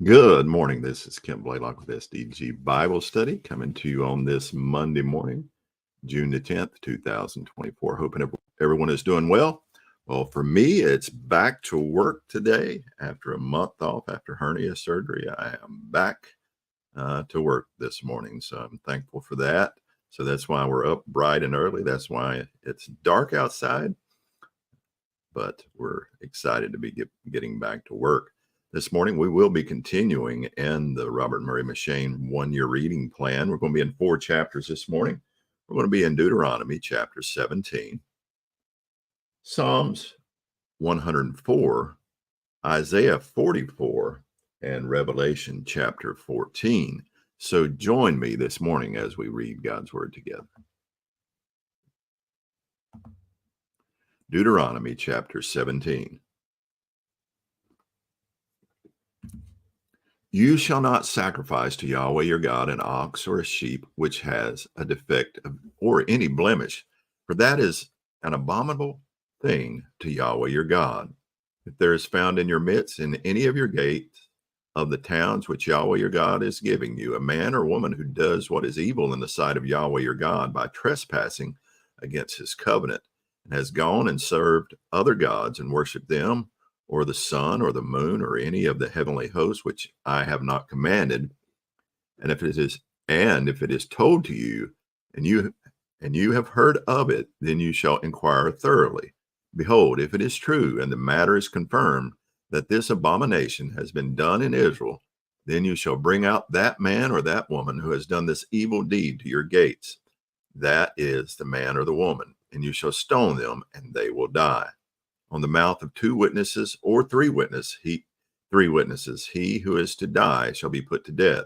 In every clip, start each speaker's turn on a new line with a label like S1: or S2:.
S1: Good morning. This is Kent Blaylock with SDG Bible Study coming to you on this Monday morning, June the 10th, 2024. Hoping everyone is doing well. Well, for me, it's back to work today after a month off after hernia surgery. I am back to work this morning, so I'm thankful for that. So that's why we're up bright and early. That's why it's dark outside, but we're excited to be getting back to work. This morning, we will be continuing in the Robert Murray M'Cheyne one-year reading plan. We're going to be in 4 chapters this morning. We're going to be in Deuteronomy chapter 17, Psalms 104, Isaiah 44, and Revelation chapter 14. So join me this morning as we read God's word together. Deuteronomy chapter 17. You shall not sacrifice to Yahweh your God an ox or a sheep which has a defect or any blemish, for that is an abominable thing to Yahweh your God. If there is found in your midst in any of your gates of the towns which Yahweh your God is giving you, a man or woman who does what is evil in the sight of Yahweh your God by trespassing against his covenant, and has gone and served other gods and worshiped them, or the sun, or the moon, or any of the heavenly hosts which I have not commanded, and if it is told to you, and you have heard of it, then you shall inquire thoroughly. Behold, if it is true, and the matter is confirmed, that this abomination has been done in Israel, then you shall bring out that man or that woman who has done this evil deed to your gates. That is the man or the woman, and you shall stone them, and they will die. On the mouth of 2 witnesses or 3 witnesses, he who is to die shall be put to death.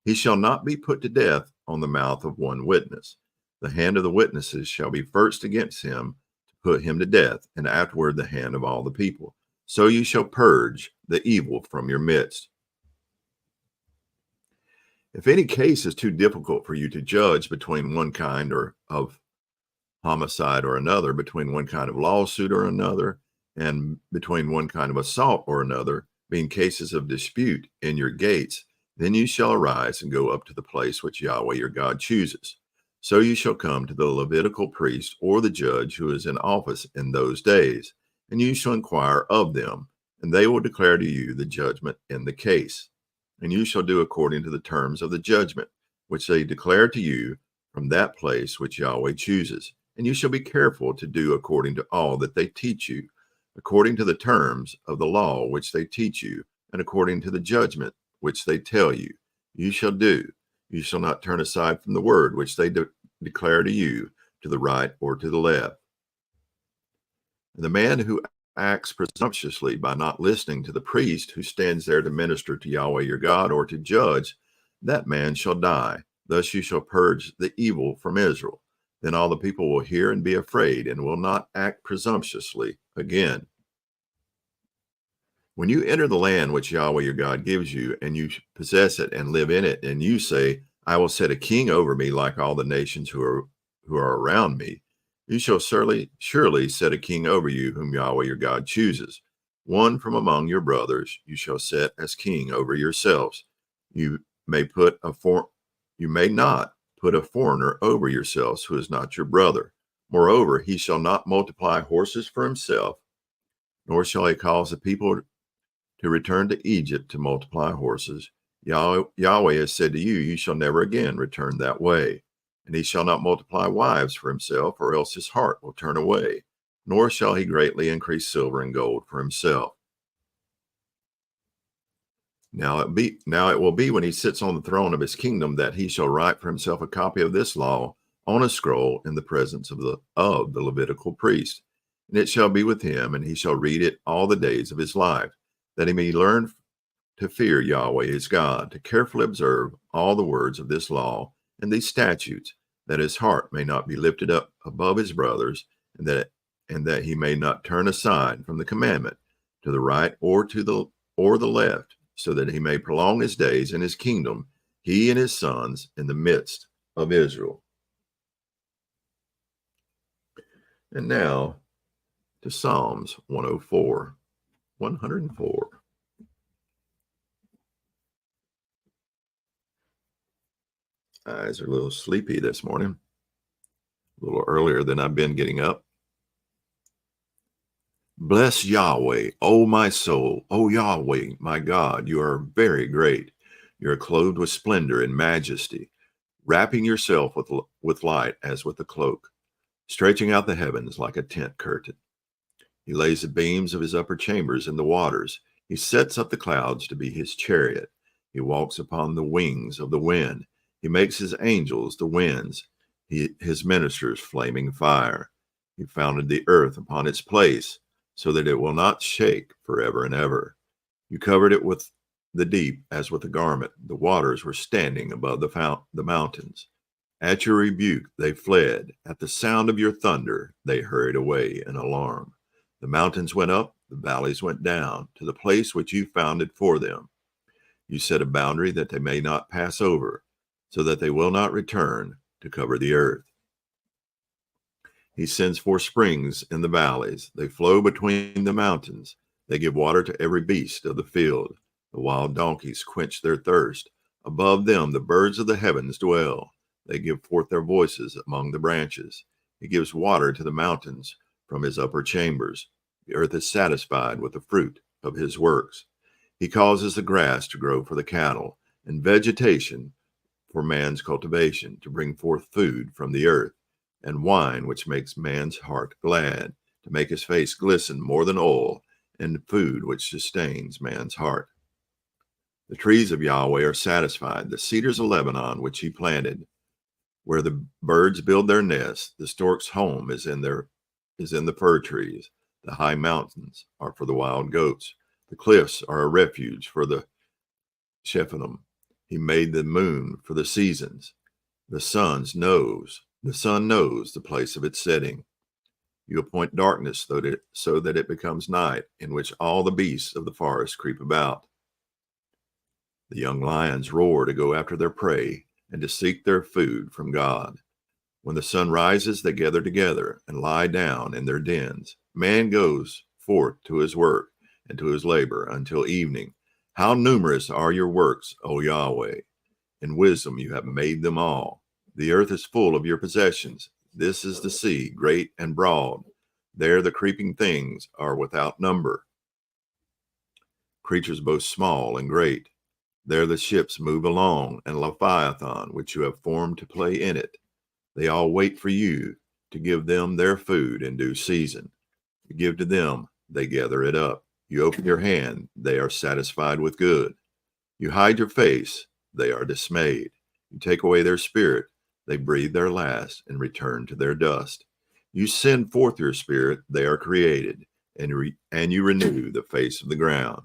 S1: He shall not be put to death on the mouth of 1 witness. The hand of the witnesses shall be first against him to put him to death, and afterward the hand of all the people. So you shall purge the evil from your midst. If any case is too difficult for you to judge between one kind of homicide or another, between one kind of lawsuit or another, and between one kind of assault or another, being cases of dispute in your gates, then you shall arise and go up to the place which Yahweh your God chooses. So you shall come to the Levitical priest or the judge who is in office in those days, and you shall inquire of them, and they will declare to you the judgment in the case. And you shall do according to the terms of the judgment, which they declare to you from that place which Yahweh chooses. And you shall be careful to do according to all that they teach you, according to the terms of the law which they teach you, and according to the judgment which they tell you. You shall do. You shall not turn aside from the word which they declare to you, to the right or to the left. And the man who acts presumptuously by not listening to the priest who stands there to minister to Yahweh your God or to judge, that man shall die. Thus you shall purge the evil from Israel. Then all the people will hear and be afraid, and will not act presumptuously again. When you enter the land which Yahweh your God gives you, and you possess it and live in it, and you say, I will set a king over me like all the nations who are around me, you shall surely set a king over you whom Yahweh your God chooses. One from among your brothers you shall set as king over yourselves. You may not put a foreigner over yourselves who is not your brother. Moreover, he shall not multiply horses for himself, nor shall he cause the people to return to Egypt to multiply horses. Yahweh has said to you, you shall never again return that way. And he shall not multiply wives for himself, or else his heart will turn away, nor shall he greatly increase silver and gold for himself. Now it will be when he sits on the throne of his kingdom that he shall write for himself a copy of this law on a scroll in the presence of the Levitical priest. And it shall be with him, and he shall read it all the days of his life, that he may learn to fear Yahweh his God, to carefully observe all the words of this law and these statutes, that his heart may not be lifted up above his brothers, and that he may not turn aside from the commandment to the right or to the left, so that he may prolong his days in his kingdom, he and his sons in the midst of Israel. And now to Psalms 104. Eyes are a little sleepy this morning, a little earlier than I've been getting up. Bless Yahweh, O my soul. O Yahweh, my God, you are very great. You are clothed with splendor and majesty, wrapping yourself with light as with a cloak, stretching out the heavens like a tent curtain. He lays the beams of his upper chambers in the waters. He sets up the clouds to be his chariot. He walks upon the wings of the wind. He makes his angels the winds, his ministers flaming fire. He founded the earth upon its place, so that it will not shake forever and ever. You covered it with the deep as with a garment. The waters were standing above the mountains. At your rebuke they fled. At the sound of your thunder they hurried away in alarm. The mountains went up, the valleys went down, to the place which you founded for them. You set a boundary that they may not pass over, so that they will not return to cover the earth. He sends forth springs in the valleys. They flow between the mountains. They give water to every beast of the field. The wild donkeys quench their thirst. Above them the birds of the heavens dwell. They give forth their voices among the branches. He gives water to the mountains from his upper chambers. The earth is satisfied with the fruit of his works. He causes the grass to grow for the cattle, and vegetation for man's cultivation, to bring forth food from the earth, and wine which makes man's heart glad, to make his face glisten more than oil, and food which sustains man's heart. The trees of Yahweh are satisfied, the cedars of Lebanon which he planted. Where the birds build their nests, the stork's home is in the fir trees. The high mountains are for the wild goats. The cliffs are a refuge for the Shephanim. He made the moon for the seasons. The sun knows the place of its setting. You appoint darkness so that it becomes night, in which all the beasts of the forest creep about. The young lions roar to go after their prey and to seek their food from God. When the sun rises, they gather together and lie down in their dens. Man goes forth to his work and to his labor until evening. How numerous are your works, O Yahweh! In wisdom you have made them all. The earth is full of your possessions. This is the sea, great and broad. There the creeping things are without number, creatures both small and great. There the ships move along, and Leviathan, which you have formed to play in it. They all wait for you to give them their food in due season. You give to them, they gather it up. You open your hand, they are satisfied with good. You hide your face, they are dismayed. You take away their spirit, they breathe their last and return to their dust. You send forth your spirit, they are created, and you renew the face of the ground.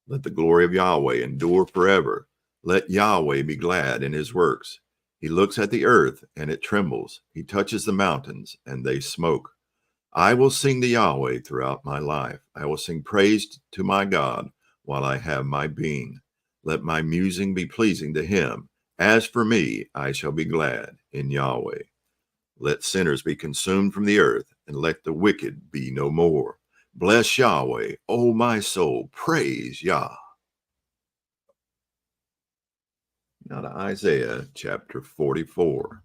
S1: Let the glory of Yahweh endure forever. Let Yahweh be glad in his works. He looks at the earth, and it trembles. He touches the mountains, and they smoke. I will sing to Yahweh throughout my life. I will sing praise to my God while I have my being. Let my musing be pleasing to him. As for me, I shall be glad in Yahweh. Let sinners be consumed from the earth, and let the wicked be no more. Bless Yahweh, O my soul, praise Yah. Now to Isaiah chapter 44.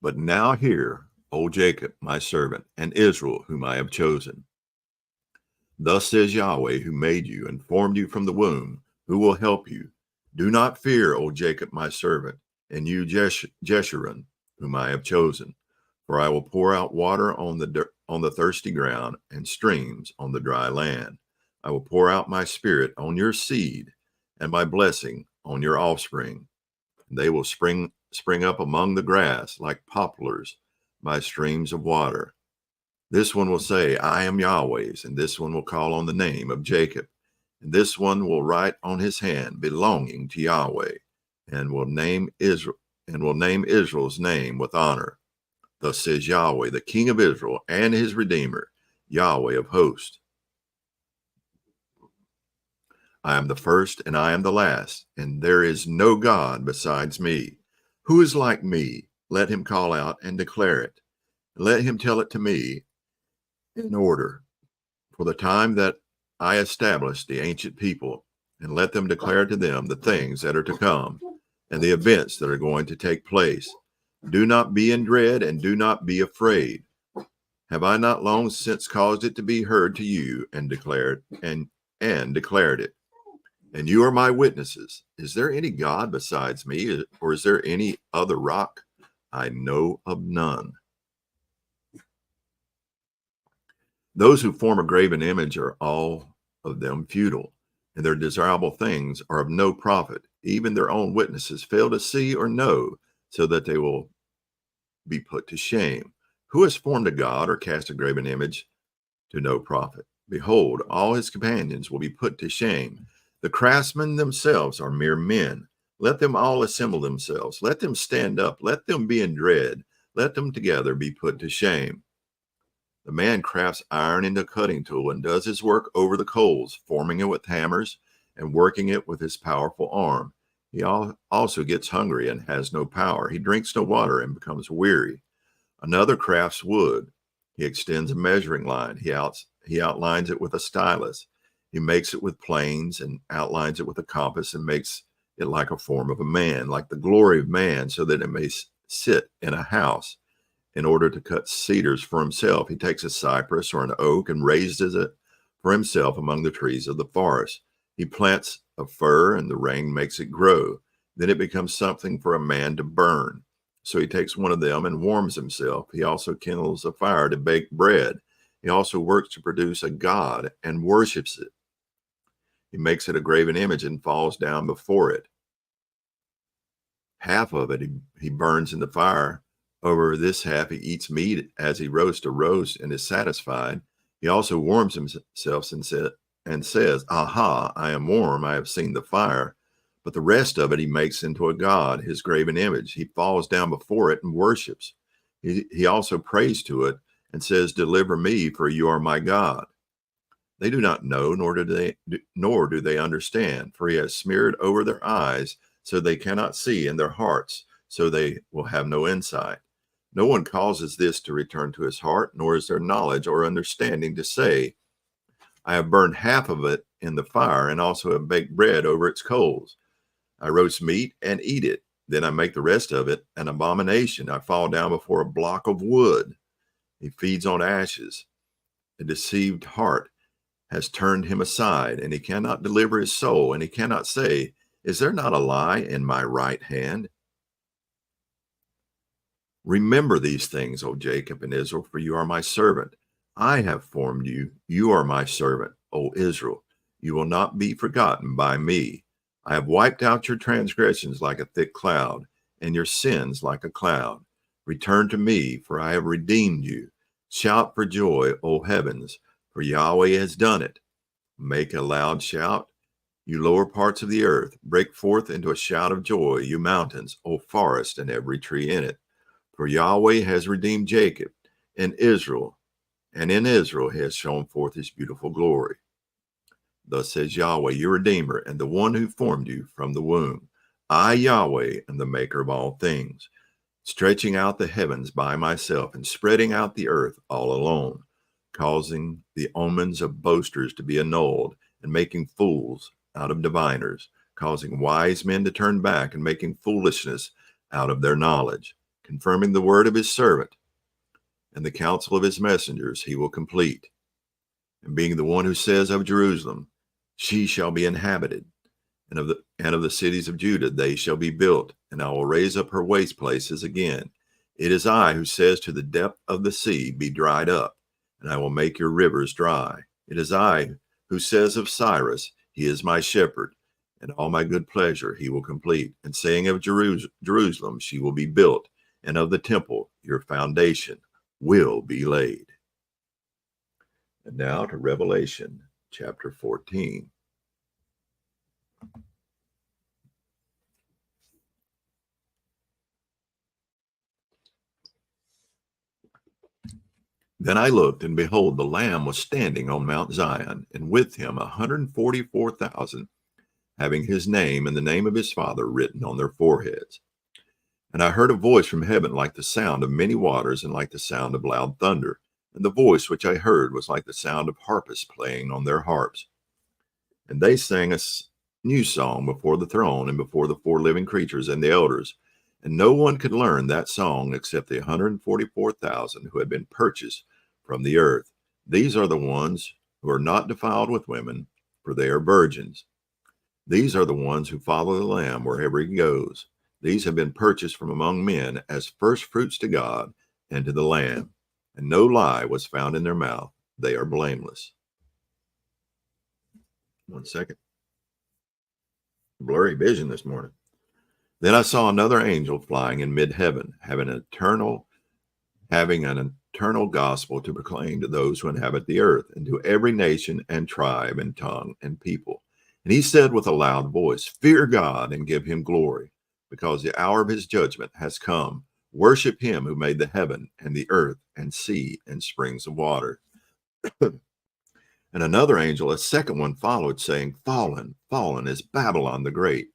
S1: But now hear, O Jacob, my servant, and Israel, whom I have chosen. Thus says Yahweh, who made you and formed you from the womb, who will help you. Do not fear, O Jacob, my servant, and you, Jeshurun, whom I have chosen. For I will pour out water on the thirsty ground and streams on the dry land. I will pour out my spirit on your seed and my blessing on your offspring. They will spring up among the grass like poplars by streams of water. This one will say, I am Yahweh's, and this one will call on the name of Jacob. And this one will write on his hand, belonging to Yahweh, and will name Israel's name with honor. Thus says Yahweh, the King of Israel and his Redeemer, Yahweh of hosts. I am the first and I am the last, and there is no God besides me. Who is like me, let him call out and declare it. Let him tell it to me in order, for the time that I established the ancient people, and let them declare to them the things that are to come and the events that are going to take place. Do not be in dread and do not be afraid. Have I not long since caused it to be heard to you and declared it? And you are my witnesses. Is there any God besides me, or is there any other rock? I know of none. Those who form a graven image are all of them futile, and their desirable things are of no profit. Even their own witnesses fail to see or know, so that they will be put to shame. Who has formed a god or cast a graven image to no profit? Behold, all his companions will be put to shame. The craftsmen themselves are mere men. Let them all assemble themselves. Let them stand up. Let them be in dread. Let them together be put to shame. The man crafts iron into a cutting tool and does his work over the coals, forming it with hammers and working it with his powerful arm. He also gets hungry and has no power. He drinks no water and becomes weary. Another crafts wood. He extends a measuring line. He outlines it with a stylus. He makes it with planes and outlines it with a compass and makes it like a form of a man, like the glory of man, so that it may sit in a house. In order to cut cedars for himself, he takes a cypress or an oak and raises it for himself among the trees of the forest. He plants a fir, and the rain makes it grow. Then it becomes something for a man to burn. So he takes one of them and warms himself. He also kindles a fire to bake bread. He also works to produce a god and worships it. He makes it a graven image and falls down before it. Half of it he burns in the fire. Over this half he eats meat as he roasts a roast and is satisfied. He also warms himself and says, Aha, I am warm, I have seen the fire. But the rest of it he makes into a god, his graven image. He falls down before it and worships. He also prays to it and says, Deliver me, for you are my God. They do not know, nor do they understand, for he has smeared over their eyes, so they cannot see, and their hearts, so they will have no insight. No one causes this to return to his heart, nor is there knowledge or understanding to say, I have burned half of it in the fire, and also have baked bread over its coals. I roast meat and eat it. Then I make the rest of it an abomination. I fall down before a block of wood. He feeds on ashes. A deceived heart has turned him aside, and he cannot deliver his soul, and he cannot say, Is there not a lie in my right hand? Remember these things, O Jacob and Israel, for you are my servant. I have formed you. You are my servant, O Israel. You will not be forgotten by me. I have wiped out your transgressions like a thick cloud, and your sins like a cloud. Return to me, for I have redeemed you. Shout for joy, O heavens, for Yahweh has done it. Make a loud shout, you lower parts of the earth. Break forth into a shout of joy, you mountains, O forest, and every tree in it. For Yahweh has redeemed Jacob and Israel, and in Israel he has shown forth his beautiful glory. Thus says Yahweh, your Redeemer, and the one who formed you from the womb. I, Yahweh, am the maker of all things, stretching out the heavens by myself and spreading out the earth all alone, causing the omens of boasters to be annulled and making fools out of diviners, causing wise men to turn back and making foolishness out of their knowledge, confirming the word of his servant and the counsel of his messengers he will complete. And being the one who says of Jerusalem, she shall be inhabited, and of the cities of Judah they shall be built, and I will raise up her waste places again. It is I who says to the depth of the sea, be dried up, and I will make your rivers dry. It is I who says of Cyrus, he is my shepherd, and all my good pleasure he will complete. And saying of Jerusalem, she will be built, and of the temple, your foundation will be laid. And now to Revelation chapter 14. Then I looked, and behold, the Lamb was standing on Mount Zion, and with him 144,000, having his name and the name of his Father written on their foreheads. And I heard a voice from heaven like the sound of many waters and like the sound of loud thunder. And the voice which I heard was like the sound of harpists playing on their harps. And they sang a new song before the throne and before the four living creatures and the elders. And no one could learn that song except the 144,000 who had been purchased from the earth. These are the ones who are not defiled with women, for they are virgins. These are the ones who follow the Lamb wherever he goes. These have been purchased from among men as first fruits to God and to the Lamb. And no lie was found in their mouth. They are blameless. One second. Blurry vision this morning. Then I saw another angel flying in mid-heaven, having an eternal gospel to proclaim to those who inhabit the earth, and to every nation and tribe and tongue and people. And he said with a loud voice, "Fear God and give him glory, because the hour of his judgment has come. Worship him who made the heaven and the earth and sea and springs of water." And another angel, a second one, followed, saying, "Fallen, fallen is Babylon the Great,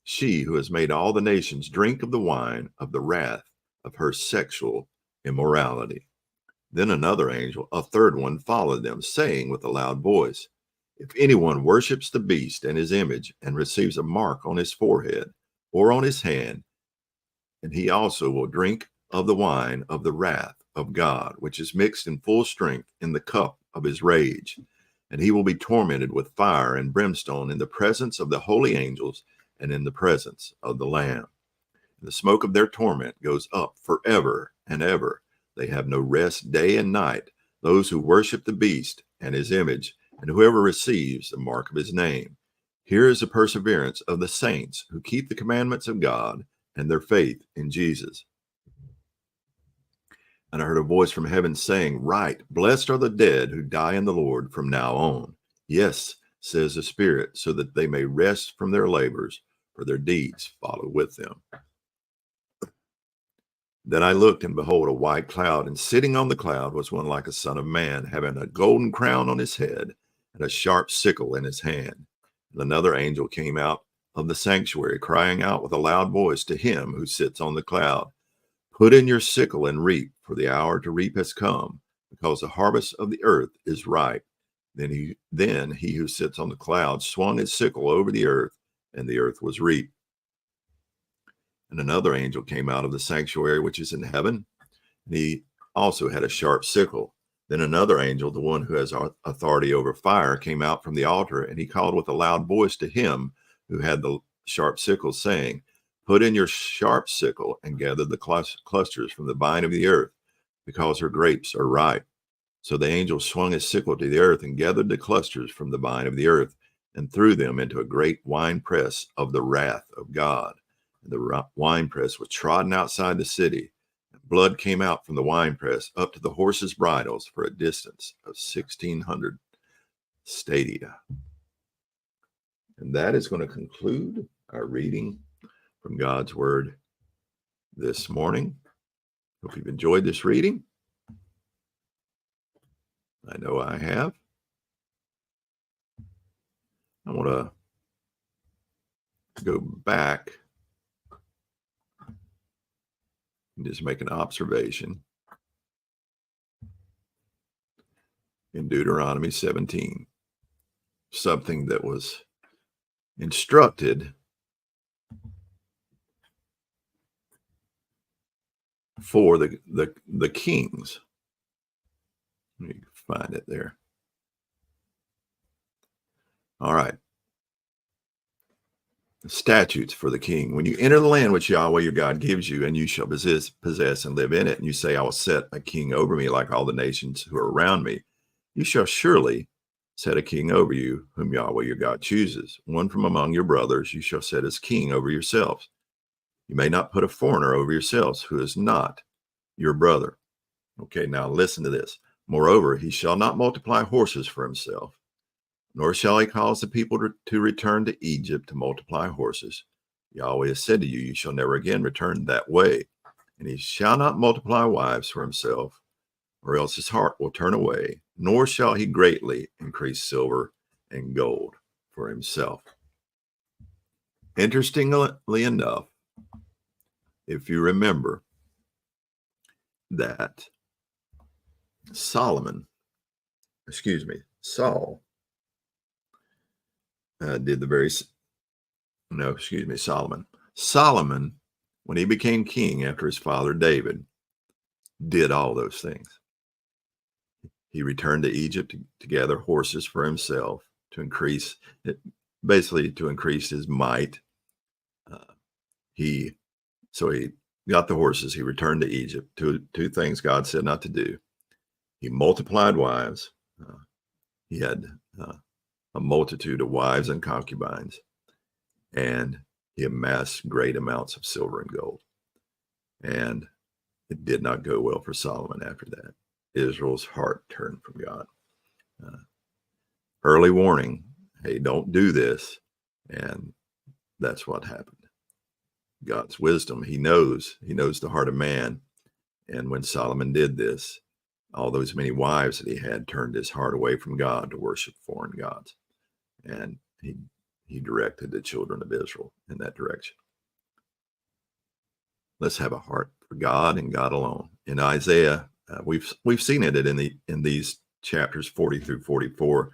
S1: she who has made all the nations drink of the wine of the wrath of her sexual immorality." Then another angel, a third one, followed them, saying with a loud voice, "If anyone worships the beast and his image and receives a mark on his forehead or on his hand, and he also will drink of the wine of the wrath of God, which is mixed in full strength in the cup of his rage. And he will be tormented with fire and brimstone in the presence of the holy angels and in the presence of the Lamb. The smoke of their torment goes up forever and ever. They have no rest day and night, those who worship the beast and his image, and whoever receives the mark of his name. Here is the perseverance of the saints who keep the commandments of God and their faith in Jesus. And I heard a voice from heaven saying, "Write, blessed are the dead who die in the Lord from now on. Yes, says the Spirit, so that they may rest from their labors, for their deeds follow with them." Then I looked, and behold, a white cloud, and sitting on the cloud was one like a son of man, having a golden crown on his head and a sharp sickle in his hand. And another angel came out of the sanctuary, crying out with a loud voice to him who sits on the cloud, "Put in your sickle and reap, for the hour to reap has come, because the harvest of the earth is ripe." Then he who sits on the cloud swung his sickle over the earth, and the earth was reaped. And another angel came out of the sanctuary which is in heaven, and he also had a sharp sickle. Then another angel, the one who has authority over fire, came out from the altar, and he called with a loud voice to him who had the sharp sickle, saying, "Put in your sharp sickle and gather the clusters from the vine of the earth, because her grapes are ripe." So the angel swung his sickle to the earth and gathered the clusters from the vine of the earth and threw them into a great winepress of the wrath of God. And the winepress was trodden outside the city. Blood came out from the winepress up to the horses' bridles for a distance of 1,600 stadia. And that is going to conclude our reading from God's Word this morning. Hope you've enjoyed this reading. I know I have. I want to go back and just make an observation in Deuteronomy 17, something that was instructed for the kings. Let me find it there. All right. Statutes for the king. When you enter the land which Yahweh your God gives you, and you shall possess and live in it, and you say, "I will set a king over me like all the nations who are around me," you shall surely set a king over you, whom Yahweh your God chooses. One from among your brothers you shall set as king over yourselves. You may not put a foreigner over yourselves who is not your brother. Okay, now listen to this. Moreover, he shall not multiply horses for himself, nor shall he cause the people to return to Egypt to multiply horses. Yahweh has said to you, you shall never again return that way. And he shall not multiply wives for himself, or else his heart will turn away, nor shall he greatly increase silver and gold for himself. Interestingly enough, if you remember that Saul, did the very, no, excuse me, Solomon. Solomon, when he became king after his father David, did all those things. He returned to Egypt to gather horses for himself to increase it, basically to increase his might. He got the horses. He returned to Egypt. Two things God said not to do. He multiplied wives. He had a multitude of wives and concubines, and he amassed great amounts of silver and gold. And it did not go well for Solomon after that. Israel's heart turned from God. Early warning, hey, don't do this. And that's what happened. God's wisdom, he knows the heart of man. And when Solomon did this, all those many wives that he had turned his heart away from God to worship foreign gods. And he directed the children of Israel in that direction. Let's have a heart for God and God alone. In Isaiah, we've seen it in these chapters 40 through 44.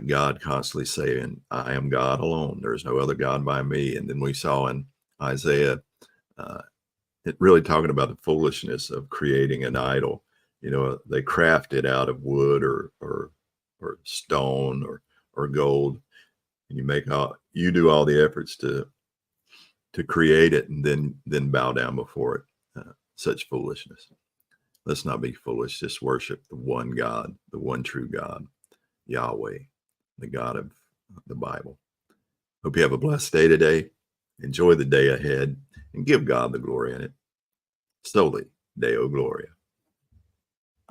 S1: God constantly saying, "I am God alone. There is no other God by me." And then we saw in Isaiah, it really talking about the foolishness of creating an idol. They craft it out of wood or stone or gold, and you do all the efforts to create it and then bow down before it. Such foolishness. Let's not be foolish. Just worship the one God, the one true God, Yahweh, the God of the Bible. Hope you have a blessed day today. Enjoy the day ahead and give God the glory in it. Soli Deo Gloria.